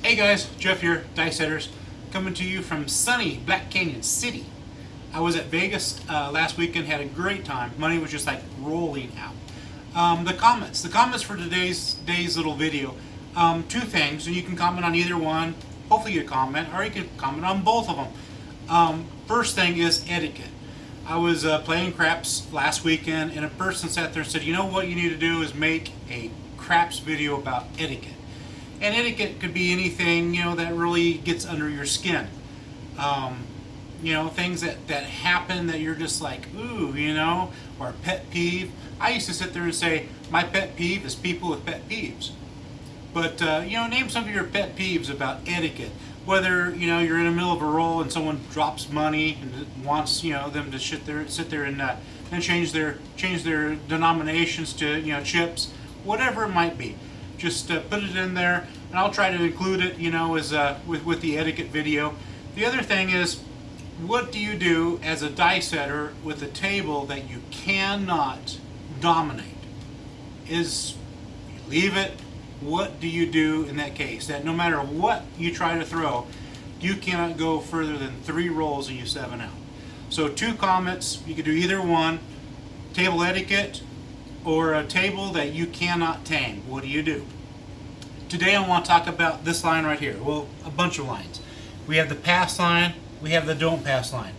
Hey guys, Jeff here, Dice Setters, coming to you from sunny Black Canyon City. I was at Vegas last weekend, had a great time. Money was just like rolling out. The comments for today's little video. Two things, and you can comment on either one. Hopefully you comment, or you can comment on both of them. First thing is etiquette. I was playing craps last weekend, and a person sat there and said, "You know what you need to do is make a craps video about etiquette." And etiquette could be anything, that really gets under your skin. Things that happen that you're just like, ooh, or a pet peeve. I used to sit there and say, my pet peeve is people with pet peeves. But, name some of your pet peeves about etiquette. Whether, you're in the middle of a roll and someone drops money and wants, them to sit there and change their denominations to, chips, whatever it might be. Just put it in there, and I'll try to include it, as with the etiquette video. The other thing is, what do you do as a dice setter with a table that you cannot dominate? Is you leave it? What do you do in that case? That no matter what you try to throw, you cannot go further than 3 rolls and you 7 out. So 2 comments, you could do either one: table etiquette or a table that you cannot tame. What do you do? Today I want to talk about this line right here. Well, a bunch of lines. We have the pass line, we have the don't pass line.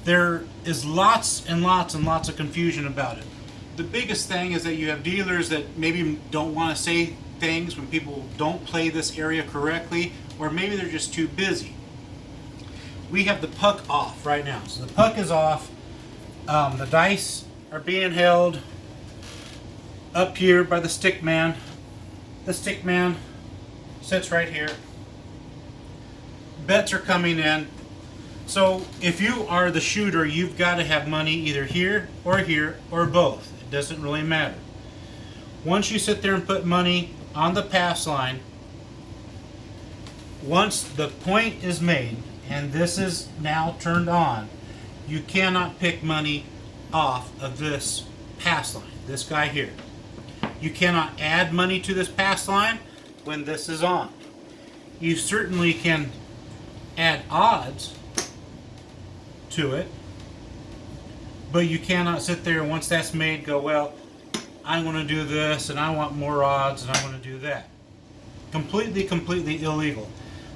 There is lots and lots and lots of confusion about it. The biggest thing is that you have dealers that maybe don't want to say things when people don't play this area correctly, or maybe they're just too busy. We have the puck off right now. So the puck is off. The dice are being held up here by the stick man. The stick man sits right here. Bets are coming in. So if you are the shooter, you've got to have money either here or both. It doesn't really matter. Once you sit there and put money on the pass line, once the point is made and this is now turned on, you cannot pick money off of this pass line, this guy here. You cannot add money to this pass line when this is on. You certainly can add odds to it, but you cannot sit there once that's made go, well, I want to do this and I want more odds and I want to do that. Completely illegal.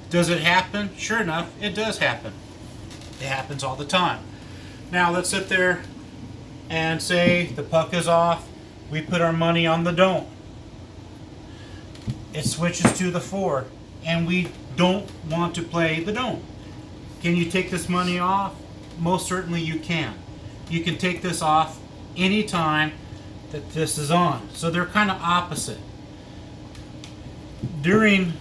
Does it happen? Sure enough, it does happen. It happens all the time. Now let's sit there and say the puck is off. We put our money on the don't. It switches to the 4, and we don't want to play the don't. Can you take this money off? Most certainly you can. You can take this off anytime that this is on. So they're kind of opposite. During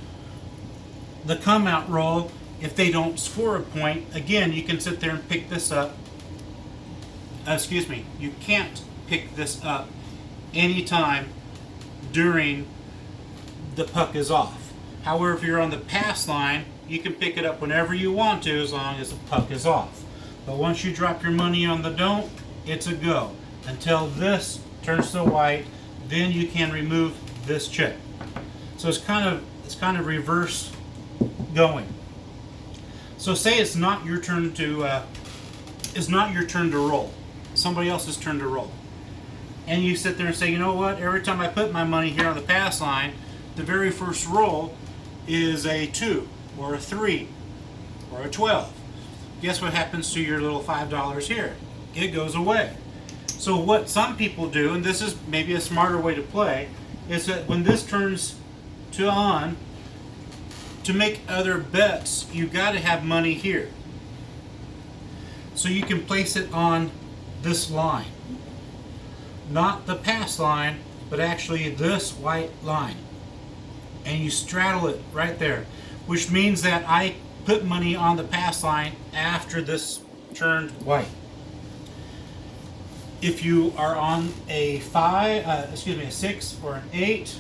the come out roll, if they don't score a point, again, you can sit there and pick this up. You can't pick this up anytime during the puck is off. However, if you're on the pass line, you can pick it up whenever you want to as long as the puck is off. But once you drop your money on the don't, it's a go. Until this turns to white, then you can remove this chip. So it's kind of reverse going. So say it's not your turn to roll. Somebody else's turn to roll. And you sit there and say, you know what, every time I put my money here on the pass line, the very first roll is a 2 or a 3 or a 12. Guess what happens to your little $5 here? It goes away. So what some people do, and this is maybe a smarter way to play, is that when this turns to on, to make other bets, you got to have money here. So you can place it on this line. Not the pass line, but actually this white line. And you straddle it right there, which means that I put money on the pass line after this turned white. If you are on a 6 or an 8,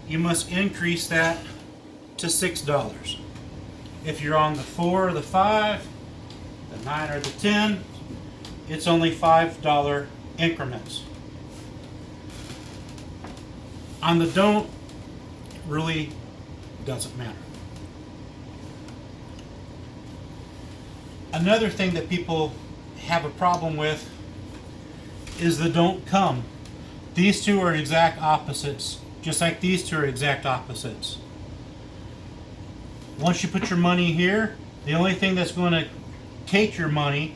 you must increase that to $6. If you're on the 4 or the 5, the 9 or the 10, it's only $5 increments. On the don't, really Doesn't matter. Another thing that people have a problem with is the don't come. These two are exact opposites, just like these two are exact opposites. Once you put your money here, the only thing that's going to take your money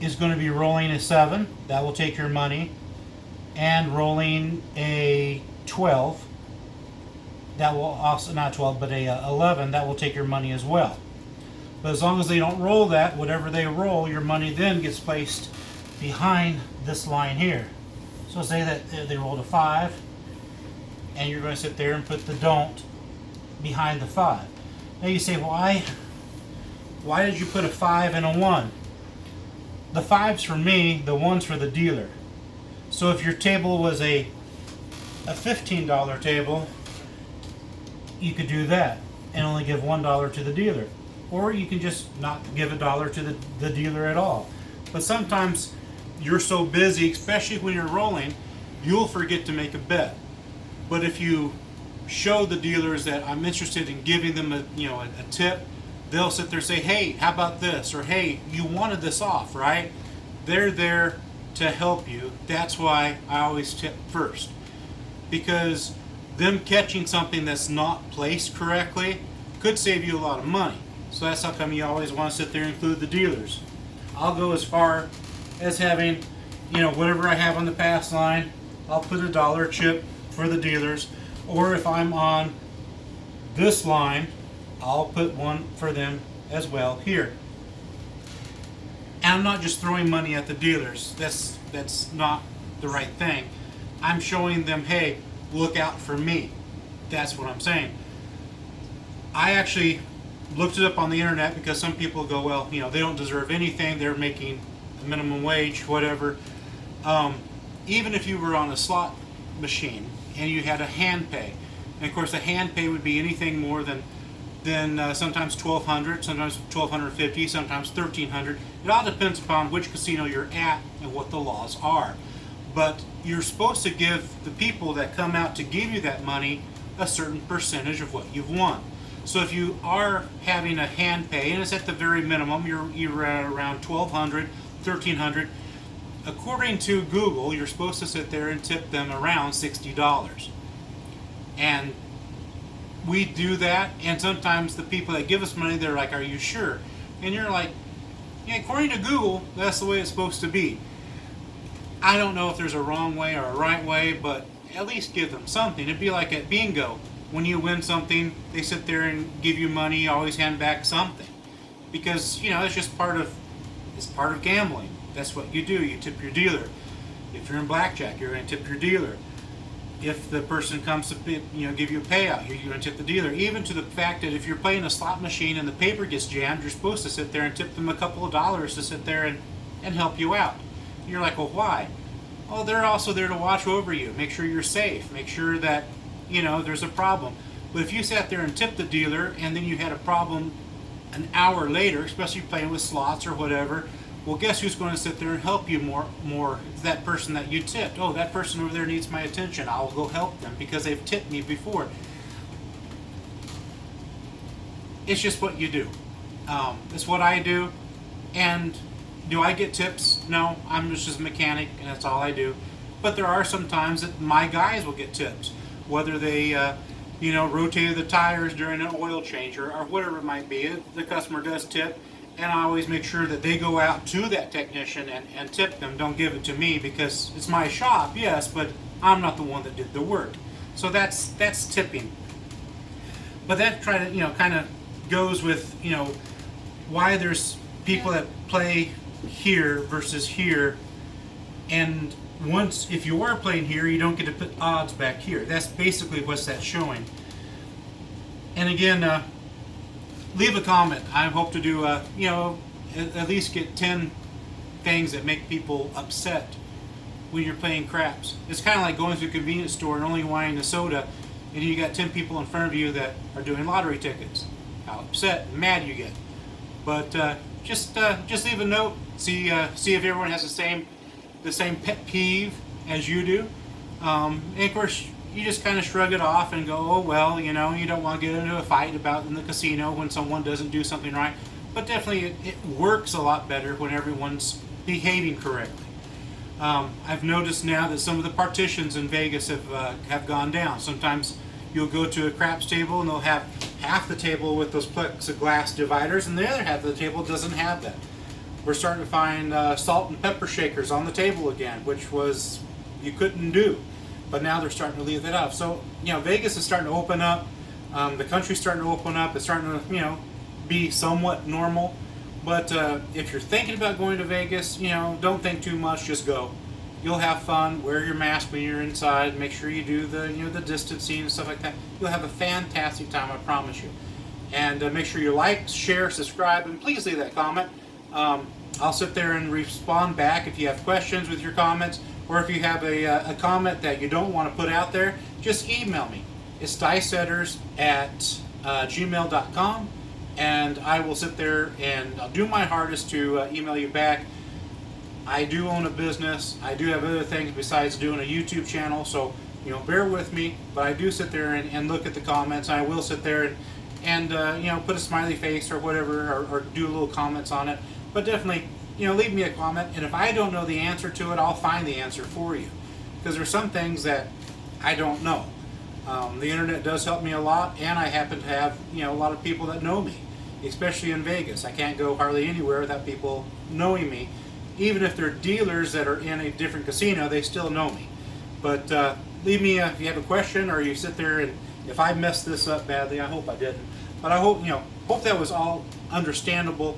is going to be rolling a 7. That will take your money. And rolling a 12. That will also, not 12, but a 11. That will take your money as well. But as long as they don't roll that, whatever they roll, your money then gets placed behind this line here. So say that they rolled a 5, and you're going to sit there and put the don't behind the 5. Now you say, why did you put a 5 and a 1? The 5's for me, the 1's for the dealer. So if your table was a $15 table, you could do that and only give $1 to the dealer. Or you can just not give $1 to the dealer at all. But sometimes you're so busy, especially when you're rolling, you'll forget to make a bet. But if you show the dealers that I'm interested in giving them a tip, they'll sit there and say, hey, how about this? Or hey, you wanted this off, right? They're there to help you. That's why I always tip first. Because them catching something that's not placed correctly could save you a lot of money. So that's how come you always want to sit there and include the dealers. I'll go as far as having, whatever I have on the pass line, I'll put a dollar chip for the dealers. Or if I'm on this line, I'll put one for them as well here. And I'm not just throwing money at the dealers. That's not the right thing. I'm showing them, hey, look out for me. That's what I'm saying. I actually looked it up on the internet because some people go, well, they don't deserve anything. They're making a minimum wage, whatever. Even if you were on a slot machine and you had a hand pay, and of course the hand pay would be anything more than sometimes $1,200, sometimes $1,250, sometimes $1,300. It all depends upon which casino you're at and what the laws are. But you're supposed to give the people that come out to give you that money a certain percentage of what you've won. So if you are having a hand pay, and it's at the very minimum, you're at around $1,200, $1,300. According to Google, you're supposed to sit there and tip them around $60. And we do that, and sometimes the people that give us money, they're like, are you sure? And you're like, yeah, according to Google, that's the way it's supposed to be. I don't know if there's a wrong way or a right way, but at least give them something. It'd be like at bingo. When you win something, they sit there and give you money, always hand back something. Because, it's just part of gambling. That's what you do. You tip your dealer. If you're in blackjack, you're going to tip your dealer. If the person comes to give you a payout, you're going to tip the dealer. Even to the fact that if you're playing a slot machine and the paper gets jammed, you're supposed to sit there and tip them a couple of dollars to sit there and help you out. You're like, well, why? Oh, they're also there to watch over you, make sure you're safe, make sure that there's a problem. But if you sat there and tipped the dealer and then you had a problem an hour later, especially playing with slots or whatever, well, guess who's going to sit there and help you more? That person that you tipped. Oh, that person over there needs my attention. I'll go help them because they've tipped me before. It's just what you do. It's what I do. And do I get tips? No, I'm just a mechanic and that's all I do. But there are some times that my guys will get tips. Whether they, rotated the tires during an oil change or whatever it might be. The customer does tip. And I always make sure that they go out to that technician and tip them. Don't give it to me because it's my shop, yes, but I'm not the one that did the work. So that's tipping. But that kind of goes with, why there's people that play here versus here. And if you are playing here, you don't get to put odds back here. That's basically what that's showing. And again, leave a comment. I hope to do, at least get 10 things that make people upset when you're playing craps. It's kind of like going to a convenience store and only wanting the soda, and you got 10 people in front of you that are doing lottery tickets. How upset and mad you get. But just leave a note. See if everyone has the same pet peeve as you do. And of course, you just kind of shrug it off and go, oh well, you know, you don't want to get into a fight about in the casino when someone doesn't do something right. But definitely it works a lot better when everyone's behaving correctly. I've noticed now that some of the partitions in Vegas have gone down. Sometimes you'll go to a craps table and they'll have half the table with those plexiglass dividers and the other half of the table doesn't have that. We're starting to find salt and pepper shakers on the table again, which was you couldn't do. But now they're starting to leave that up. So, you know, Vegas is starting to open up. The country's starting to open up. It's starting to, you know, be somewhat normal. But if you're thinking about going to Vegas, you know, don't think too much. Just go. You'll have fun. Wear your mask when you're inside. Make sure you do the, you know, the distancing and stuff like that. You'll have a fantastic time, I promise you. And make sure you like, share, subscribe, and please leave that comment. I'll sit there and respond back if you have questions with your comments, or if you have a comment that you don't want to put out there, just email me. It's dicesetters@gmail.com, and I will sit there and I'll do my hardest to email you back. I do own a business. I do have other things besides doing a YouTube channel, so you know, bear with me. But I do sit there and look at the comments. I will sit there and you know, put a smiley face or whatever, or do little comments on it. But definitely, you know, leave me a comment, and if I don't know the answer to it, I'll find the answer for you. Because there's some things that I don't know. The internet does help me a lot, and I happen to have, you know, a lot of people that know me, especially in Vegas. I can't go hardly anywhere without people knowing me. Even if they're dealers that are in a different casino, they still know me. But leave me if you have a question, or you sit there and if I messed this up badly, I hope I didn't. But I hope, you know, hope that was all understandable.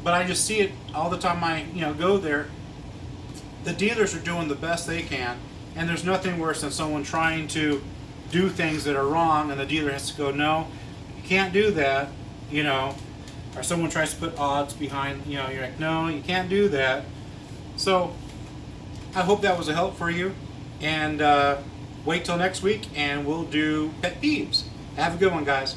But I just see it all the time I, you know, go there. The dealers are doing the best they can, and there's nothing worse than someone trying to do things that are wrong, and the dealer has to go, no, you can't do that, you know. Or someone tries to put odds behind, you know, you're like, no, you can't do that. So I hope that was a help for you, and wait till next week and we'll do pet peeves. Have a good one, guys.